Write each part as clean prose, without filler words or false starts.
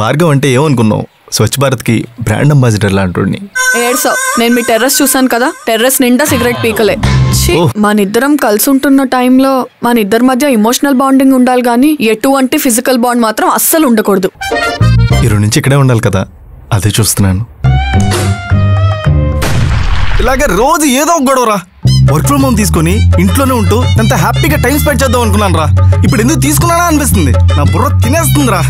భార్గవ్ అంటే ఏమనుకున్నావు? స్వచ్ఛ భారత్కి బ్రాండ్ అంబాసిడర్ లాంటి. ఏడ్సావ్. నేను మీ టెర్రస్ చూసాను కదా, టెర్రస్ నిండా సిగరెట్ పీకలే. మనిద్దరం కలిసి ఉంటున్న టైంలో మన ఇద్దరి మధ్య ఇమోషనల్ బాండింగ్ ఉండాలి కానీ ఎటువంటి ఫిజికల్ బాండ్ మాత్రం అస్సలు ఉండకూడదు. ఈ నుంచి ఇక్కడే ఉండాలి కదా, అదే చూస్తున్నాను. ఇలాగే రోజు ఏదో ఒక గొడవరా. వర్క్ ఫ్రమ్ హోమ్ తీసుకొని ఇంట్లోనే ఉంటూ ఎంత హ్యాపీగా టైం స్పెండ్ చేద్దాం అనుకున్నాను రా. ఇప్పుడు ఎందుకు తీసుకున్నానా అనిపిస్తుంది. నా బుర్ర తినేస్తుందిరా.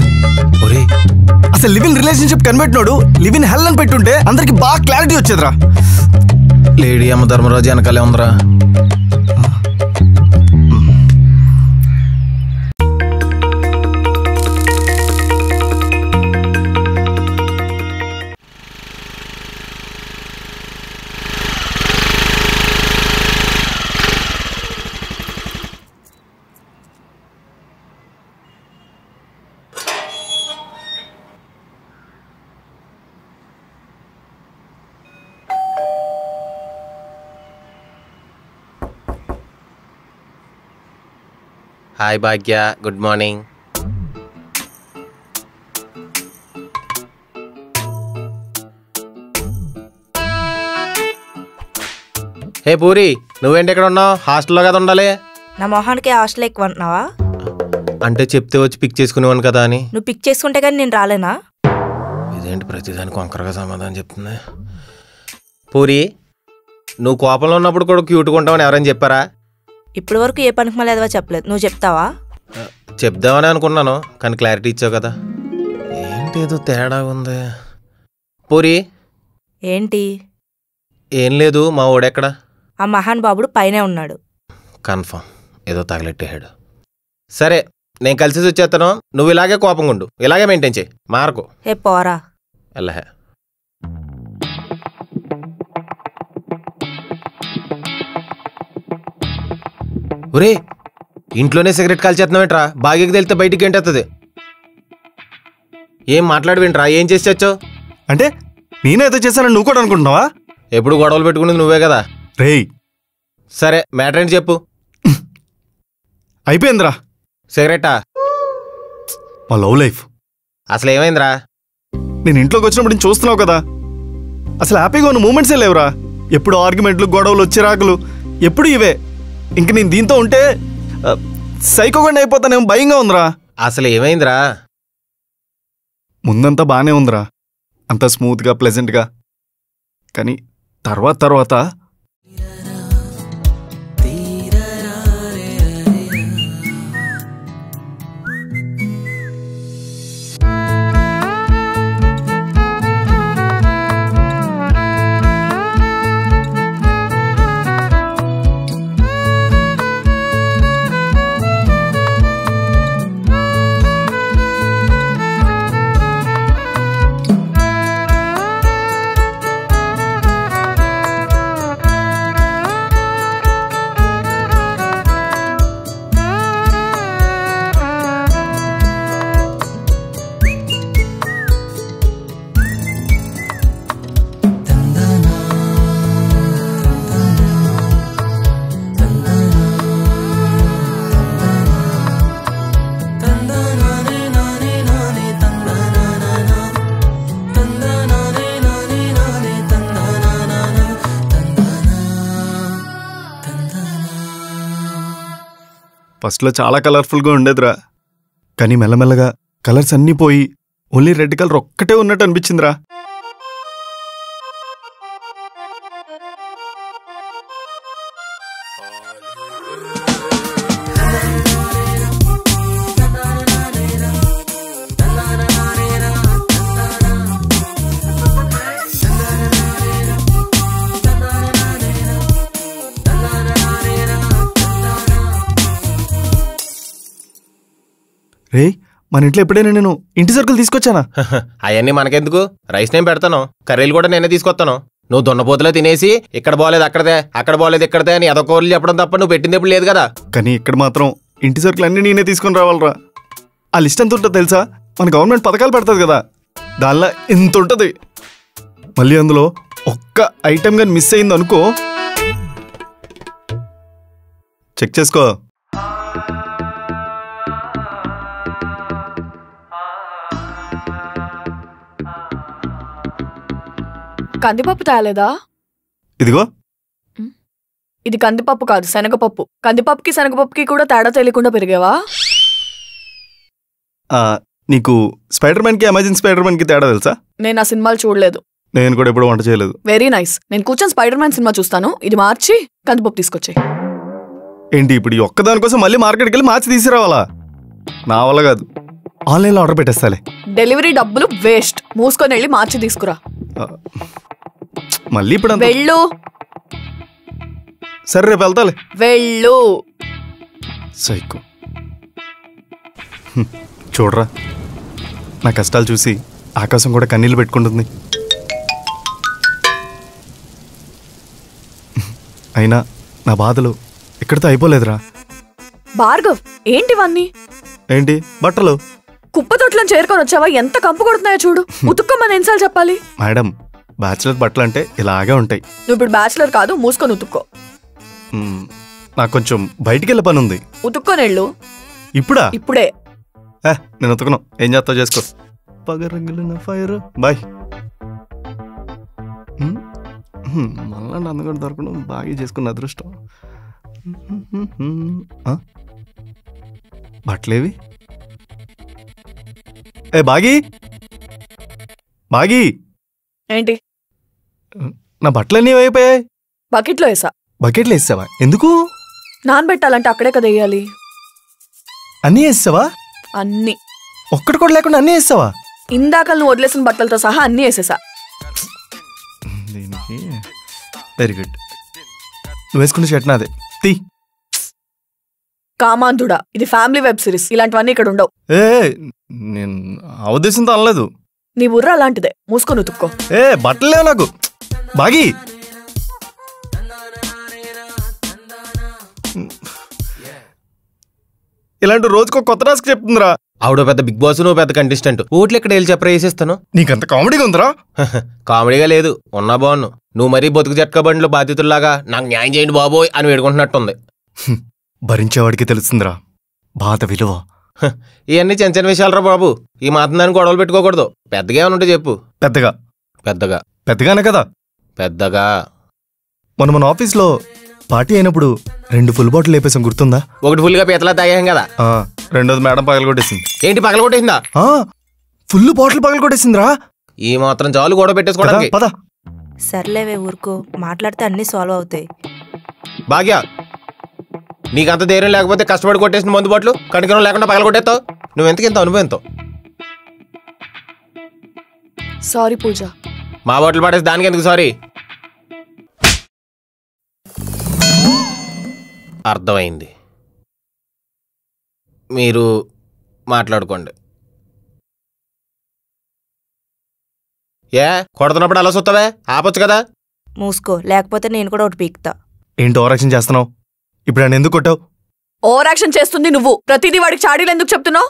అసలు లివ్ ఇన్ రిలేషన్షిప్ కనిపెట్టినోడు లివ్ ఇన్ హెల్ అని పెట్టుంటే అందరికి బాగా క్లారిటీ వచ్చేదిరా. లేడీ అమ్మ ధర్మరాజు వెనకాలే ఉందిరా. హాయ్ భాగ్య, గుడ్ మార్నింగ్. హే పూరి, నువ్వేంటి ఎక్కడ ఉన్నావు? హాస్టల్లో కదా ఉండాలి. నా మొహానికి హాస్టల్ ఎక్కువ అంటున్నావా? అంటే చెప్తే వచ్చి పిక్ చేసుకునేవాను కదా అని. నువ్వు పిక్ చేసుకుంటే కానీ నేను రాలేనా? ఇదేంటి ప్రతిదానికి వంకరగా సమాధానం చెప్తుంది. పూరి, నువ్వు కోపంలో ఉన్నప్పుడు కూడా క్యూట్గా ఉంటావని ఎవరైనా చెప్పారా? ఇప్పటి వరకు ఏ పనికి మళ్ళీ ఎదవా చెప్పలేదు. నువ్వు చెప్తావా? చెప్దామని అనుకున్నాను కానీ క్లారిటీ ఇచ్చావు కదా. ఏంటి ఏదో తేడా ఉంది. పూరి ఏంటి? ఏం లేదు, మా ఓడెక్కడ? ఆ మహాన్ బాబుడు పైనే ఉన్నాడు. కన్ఫర్మ్ ఏదో తగలెట్టేహాడు. సరే, నేను కలిసి వచ్చేస్తాను. నువ్వు ఇలాగే కోపంగా ఉండు, ఇలాగే మెయింటైన్ చేయి, మార్కు. ఏ పోరా. ఎల్లహే. ఒరే, ఇంట్లోనే సిగరెట్ కాల్చేస్తున్నావేంట్రా? బాగీకి తెలితే బయటికి ఏంటవుతుంది? ఏం మాట్లాడవేంట్రా? ఏం చేసి చచ్చావు? అంటే నేనేదో చేశానని నువ్వు కూడా అనుకుంటున్నావా? ఎప్పుడు గొడవలు పెట్టుకునేది నువ్వే కదా. రేయ్, సరే మ్యాటర్ ఏంటి చెప్పు. అయిపోయిందిరా. సిగరెటా? మా లవ్ లైఫ్. అసలు ఏమైందిరా? నేను ఇంట్లోకి వచ్చినప్పుడు నేను చూస్తున్నావు కదా, అసలు హ్యాపీగా ఉన్న మూమెంట్సే లేవురా. ఎప్పుడు ఆర్గ్యుమెంట్లు, గొడవలు, చిరాకులు, ఎప్పుడు ఇవే. ఇంక నేను దీంతో ఉంటే సైకోగా అయిపోతానేమో భయంగా ఉందిరా. అసలు ఏమైందిరా? ముందంతా బాగానే ఉందిరా, అంతా స్మూత్గా ప్లెజెంట్గా. కానీ తర్వాత ఫస్ట్లో చాలా కలర్ఫుల్గా ఉండేదిరా. కానీ మెల్లమెల్లగా కలర్స్ అన్నీ పోయి ఓన్లీ రెడ్ కలర్ ఒక్కటే ఉన్నట్టు అనిపించిందిరా. రే, మన ఇంట్లో ఎప్పుడైనా నేను ఇంటి సరుకులు తీసుకొచ్చానా? అవన్నీ మనకెందుకు, రైస్ నేను పెడతాను, కర్రీలు కూడా నేనే తీసుకొస్తాను. నువ్వు దున్నపోతులో తినేసి ఇక్కడ బాగోలేదు అక్కడదే, అక్కడ బాగోలేదు ఇక్కడదే అని ఎదకోర్లు చెప్పడం తప్ప నువ్వు పెట్టింది ఎప్పుడు లేదు కదా. కానీ ఇక్కడ మాత్రం ఇంటి సరుకులు అన్నీ నేనే తీసుకొని రావాలరా. ఆ లిస్ట్ ఎంత ఉంటుందో తెలుసా? మన గవర్నమెంట్ పథకాలు పెడుతుంది కదా, దానిలో ఎంత ఉంటుంది. మళ్ళీ అందులో ఒక్క ఐటెం కానీ మిస్ అయింది అనుకో, చెక్ చేసుకో. కందిపప్పు తేలేదా? ఇదిగో. ఇది కందిపప్పు కాదు, శనగపప్పు. కందిపప్పుకి శనగపప్పుకి కూడా తేడా తెలియకుండా పెరిగావా? నీకు స్పైడర్ మ్యాన్ కి అమెజింగ్ స్పైడర్ మ్యాన్ కి తేడా తెలుసా? నేను ఆ సినిమాలు చూడలేదు. నేను కూడా ఎప్పుడు వంట చేయలేదు. Very nice. నేను కూర్చొని స్పైడర్ మ్యాన్ సినిమా చూస్తాను. ఇది మార్చి కందిపప్పు తీసుకొచ్చాయి. ఏంటి ఇప్పుడు ఈ ఒక్కదానికోసం మళ్ళీ మార్కెట్కి వెళ్ళి మార్చి తీసుకురావాలా? నా వల్ల కాదు, ఆన్లైన్లో ఆర్డర్ పెట్టేస్తాలే. డెలివరీ డబ్బులు వేస్ట్. మూసుకొని వెళ్ళి మార్చి తీసుకురా. మళ్ళీ ఇప్పుడు వెళ్ళు. సరే రేపు వెళ్తాలే. వెళ్ళు. సైకో. చూడరా, నా కష్టాలు చూసి ఆకాశం కూడా కన్నీళ్ళు పెట్టుకుంటుంది. అయినా నా బాధలు ఎక్కడితో అయిపోలేదురా. భార్గవ్, ఏంటివన్నీ? ఏంటి బట్టలు? కుప్పతొట్లను చేరుకొని వచ్చావా? ఎంత కంపు కొడుతున్నాయో చూడు. ఉతుక్కోమని ఎన్నిసార్లు చెప్పాలి? మేడం, బ్యాచిలర్ బట్టలు అంటే ఇలాగే ఉంటాయి. నువ్వు ఇప్పుడు బ్యాచిలర్ కాదు, మూసుకొని ఉతుక్కో. నాకు కొంచెం బయటికి వెళ్ళే పని ఉంది. ఉతుక్కొని వెళ్ళు. ఇప్పుడా? ఇప్పుడే. నేను ఉతుకను, ఏం చేస్తావు చేసుకో. పగరంగుల ఫైర్. బాయ్. మళ్ళా అందగడ దొరకడం బాగా చేసుకున్న అదృష్టం. బట్టలేవి? బాగి బాగి, ఏంటి? నా బట్టలన్నీ అయిపోయాయి. బకెట్లో వేసా. బకెట్లో వేసావా? ఎందుకు? నానబెట్టాలంటే అక్కడే కదా వేయాలి. అన్నీ వేసావా? అన్ని. ఒక్కటి కూడా లేకుండా అన్నీ వేసావా? ఇందాక నువ్వు వదిలేసిన బట్టలతో సహా అన్ని వేసేసా. దీనికి వెరీ గుడ్. నువ్వు వేసుకున్న షర్ట్ నాదే. తీ. కామాంధుడా, ఇది ఫ్యామిలీ వెబ్ సిరీస్. ఇలాంటివన్నీ ఇక్కడ ఉండవు. నేను ఆ ఉద్దేశంతో అనలేదు. నీ బుర్ర అలాంటిదే, మూసుకొని ఉతుక్కో. బట్టలు లేవు నాకు. బాగి, ఇలాంటి రోజుకో కొత్త టాస్క్ చెప్తుందిరా. ఆవిడ పెద్ద బిగ్ బాస్, నువ్వు పెద్ద కంటెస్టెంట్. ఓట్లు ఎక్కడ వెళ్ళి చెప్పరా వేసేస్తాను. నీకంత కామెడీగా ఉందిరా? కామెడీగా లేదు, ఉన్నా బాగున్ను. నువ్వు మరీ బతుకు జట్కా బండ్లు బాధితుల్లాగా నాకు న్యాయం చేయండి బాబోయ్ అని వేడుకుంటున్నట్టుంది. భరించేవాడికి తెలుస్తుందిరా బాధ విలువ. ఇవన్నీ చిన్న చిన్న విషయాలరా బాబు. ఈ మాత్రం దాన్ని గొడవలు పెట్టుకోకూడదు. పెద్దగా ఏమైనా ఉంటే చెప్పు. పెద్దగా? పెద్దగా పెద్దగానే కదా. పెద్దగా. మన ఆఫీస్లో పార్టీ అయినప్పుడు 2 ఫుల్ బాటిల్ లేపేసాం, గుర్తుందా? ఒకటి ఫుల్గా పీతలా తాగాం కదా. రెండోది మేడం పగలగొట్టేసింది. ఏంటి పగలగొట్టేసిందా? Full bottle పగలగొట్టేసిందిరా. ఈ మాత్రం చాలు గొడవ పెట్టేసుకోవడానికి. పద. సర్లేవే ఊరుకో, మాట్లాడితే అన్ని సాల్వ్ అవుతాయి. భాగ్య, నీకంత ధైర్యం లేకపోతే కష్టపడి కొట్టేసిన మందు బాట్లు కనికరం లేకుండా పగలగొట్టేస్తావు. నువ్వెంతకింత అనుభవంతో. సారీ పూజ. మా బాటిల్ పడేసి దానికి ఎందుకు సారీ? అర్థమైంది. మీరు మాట్లాడుకోండి. కొడుతున్నప్పుడు అలా చూస్తావే, ఆపొచ్చు కదా. మూసుకో, లేకపోతే నేను కూడా ఒకటి పీక్తా. ఏంటి ఓవర్ యాక్షన్ చేస్తున్నావు? ఇప్పుడు నన్ను ఎందుకు కొట్టావు? ఓవర్ యాక్షన్ చేస్తుంది నువ్వు. ప్రతిదీ వాడికి చాడీలు ఎందుకు చెప్తున్నావు?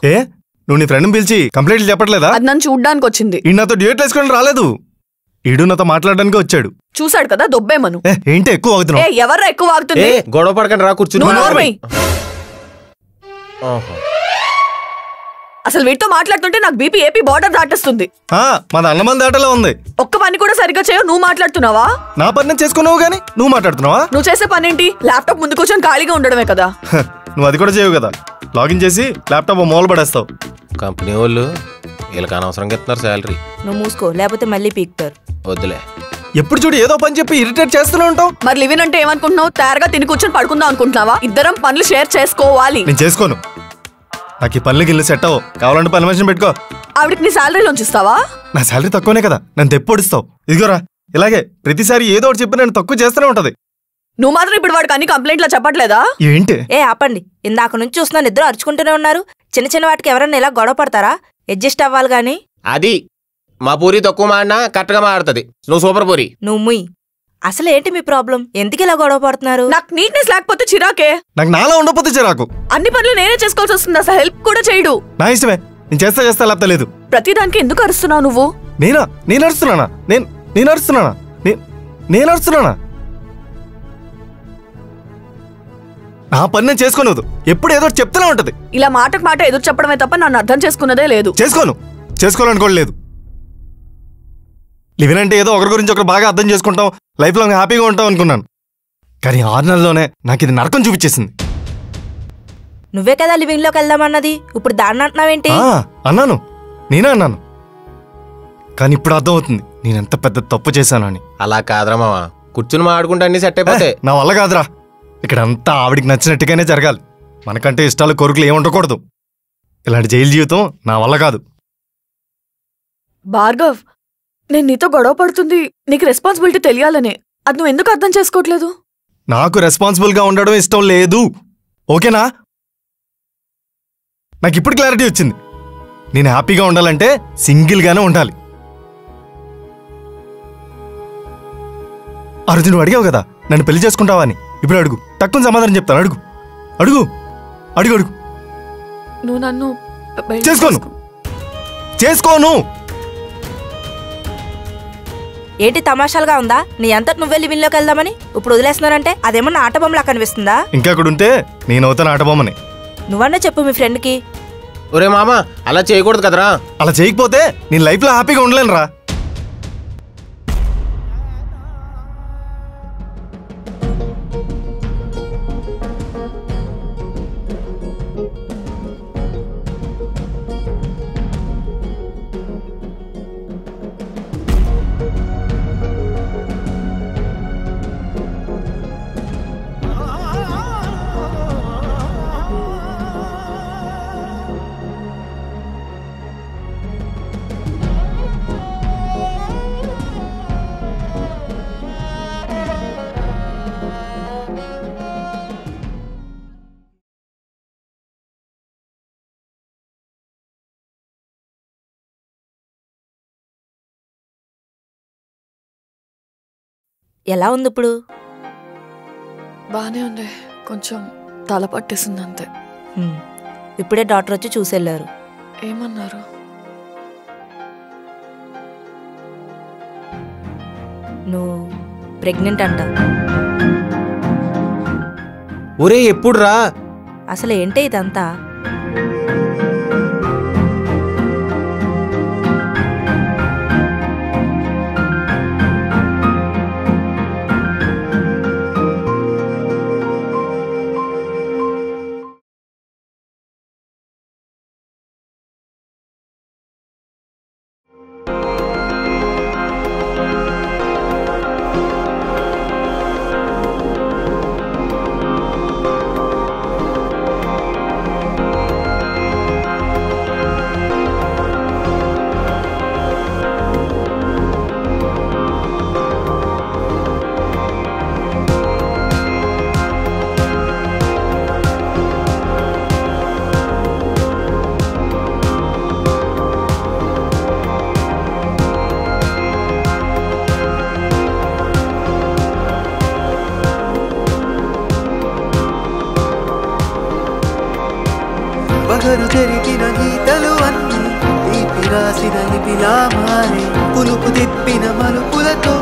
నువ్వు నీ ఫ్రెండ్ని పిలిచి కంప్లైంట్లు చెప్పట్లేదా? అది నన్ను చూడ్డానికి వచ్చింది. ఈ నాతో డ్యూయెట్ వేసుకొని రాలేదు. ఈడు నాతో మాట్లాడడానికి వచ్చాడు. చూసాడు కదా, దొబ్బేమను. ఏంటి ఎక్కువ వాగుతున్నావు? ఎవర్రా ఎక్కువ వాగుతుంది? గొడవ పడకండి, రా కూర్చుని. అసలు వీటితో మాట్లాడుతుంటే నాకు బీపీ ఏపీ బార్డర్ దాటేస్తుంది. మన అన్నమంది దాటలో ఉంది. ఒక్క పని కూడా సరిగ్గా చేయవు. నువ్వు మాట్లాడుతున్నావా? నా పని నేను చేసుకున్నావు గానీ నువ్వు మాట్లాడుతున్నావా? నువ్వు చేసే పని ఏంటి? ల్యాప్టాప్ ముందు కూర్చొని ఖాళీగా ఉండడమే కదా. నువ్వు అది కూడా చేయవు కదా. లాగిన్ చేసి ల్యాప్టాప్ మూల పడేస్తావు. కంపెనీ వాళ్ళు వీళ్ళకి అనవసరంగా ఇస్తున్నారు శాలరీ. నువ్వు మూసుకో, లేకపోతే మళ్ళీ పీక్తారు. వద్దులే. ఎప్పుడు చూడు ఏదో పని చెప్పి ఇరిటేట్ చేస్తూనే ఉంటావు. మరి లివిన్ అంటే ఏమనుకుంటున్నావు? తయారుగా తిని కూర్చొని పడుకుందాం అనుకుంటున్నావా? ఇద్దరం పనులు షేర్ చేసుకోవాలి. నేను చేసుకోను. నాకు ఈ పనులకి ఇల్లు సెట్ అవ్వు. కావాలంటే పని మనిషిని పెట్టుకో. ఆవిడకి నీ శాలరీలోంచి ఇస్తావా? నా శాలరీ తక్కువనే కదా, నన్ను తెప్పొడిస్తావు. ఇదిగోరా, ఇలాగే ప్రతిసారి ఏదో ఒకటి చెప్పి నేను తక్కువ చేస్తూనే ఉంటది. నువ్వు మాత్రం ఇప్పుడు వాడికి అన్ని కంప్లైంట్లా చెప్పట్లేదా? ఏంటి? ఆపండి. ఇందాక నుంచి చూస్తున్నాను, ఇద్దరు అరుచుకుంటూనే ఉన్నారు. చిన్న చిన్న వాటికి ఎవరన్నా ఇలా గొడవ పడతారా? అడ్జస్ట్ అవ్వాలి గాని. అది మా పూరి తక్కువ మాడినా కరెక్ట్గా మాడుతుంది. నువ్వు సూపర్ పూరి. నువ్వు ముయ్. అసలు ఏంటి మీ ప్రాబ్లం? ఎందుకు ఇలా గొడవ పడుతున్నారు? నాకు నీట్నెస్ లేకపోతే చిరాకే. నాకు నాలా ఉండకపోతే చిరాకు. అన్ని పనులు నేనే చేసుకోవాల్సి వస్తుంది. అసలు హెల్ప్ కూడా చేయడు. నా ఇష్టమే, నేను చేస్తా లేకపోతే లేదు. ప్రతిదానికి ఎందుకు అరుస్తున్నావు నువ్వు? నేను అరుస్తున్నానా? నేను అరుస్తున్నానా? నేను అరుస్తున్నానా? నా పని నేను చేసుకోను. ఎప్పుడు ఏదో చెప్తూనే ఉంటది. ఇలా మాటకు మాట ఎదురు చెప్పడమే తప్ప నన్ను అర్థం చేసుకున్నదే లేదు. చేసుకోవాలనుకోలేదు. లివిన్ అంటే ఏదో ఒకరి గురించి ఒకరు బాగా అర్థం చేసుకుంటాం, లైఫ్ లాంగ్ హ్యాపీగా ఉంటాం అనుకున్నాను. కానీ 6 నెలల్లోనే నాకు ఇది నరకం చూపించేసింది. నువ్వే కదా లివింగ్ లోకి వెళ్దామన్నది, ఇప్పుడు దాన్ని అంటున్నావేంటి? అన్నాను, నేనే అన్నాను. కానీ ఇప్పుడు అర్థం అవుతుంది నేనెంత పెద్ద తప్పు చేశాను అని. అలా కాదురా మామ, కూర్చుని మాట్లాడుకుంటే అన్ని సెట్ అయిపోతాయి. నా వల్ల కాదురా, ఇక్కడ అంతా ఆవిడికి నచ్చినట్టుగానే జరగాలి. మనకంటే ఇష్టాలు కోరికలు ఏమి ఉండకూడదు. ఇలాంటి జైలు జీవితం నా వల్ల కాదు. భార్గవ్, నేను నీతో గొడవ పడుతుంది నీకు రెస్పాన్సిబిలిటీ తెలియాలనే. అది నువ్వు ఎందుకు అర్థం చేసుకోవట్లేదు? నాకు రెస్పాన్సిబుల్గా ఉండడం ఇష్టం లేదు, ఓకేనా? నాకు ఇప్పుడు క్లారిటీ వచ్చింది. నేను హ్యాపీగా ఉండాలంటే సింగిల్గానే ఉండాలి. అర్జున్ అడిగావు కదా నన్ను పెళ్లి చేసుకుంటావా అని. ఇప్పుడు అడుగు, తక్కువ సమాధానం చెప్తాను. అడుగు అడుగు అడుగు అడుగు. నువ్వు నన్ను చేసుకోను. ఏంటి తమాషాలుగా ఉందా? నీ అంతటి నువ్వే లివింగ్ లోకి వెళ్దామని ఇప్పుడు వదిలేస్తున్నానంటే అదేమన్నా ఆటబొమ్మలా కనిపిస్తుందా? ఇంకా అక్కడ ఉంటే నేను అవుతాను ఆటబొమ్మని. నువ్వన్నా చెప్పు మీ ఫ్రెండ్ కి. ఒరే మామ, అలా చేయకూడదు కదరా. అలా చేయకపోతే నేను లైఫ్లో హ్యాపీగా ఉండలేను రా. ఎలా ఉంది ఇప్పుడు? బానే ఉంది, కొంచెం తల పట్టేసింది అంతే. ఇప్పుడే డాక్టర్ వచ్చి చూసెళ్ళారు. ఏమన్నారు? నువ్వు ప్రెగ్నెంట్ అంట. ఒరే ఎప్పుడు రా? అసలు ఏంటే ఇదంతా? పగరు జరిగిన గీతలు అన్నీ తీపి రాసిన లిపిలా మారే, పులుపు తిప్పిన మలుపులతో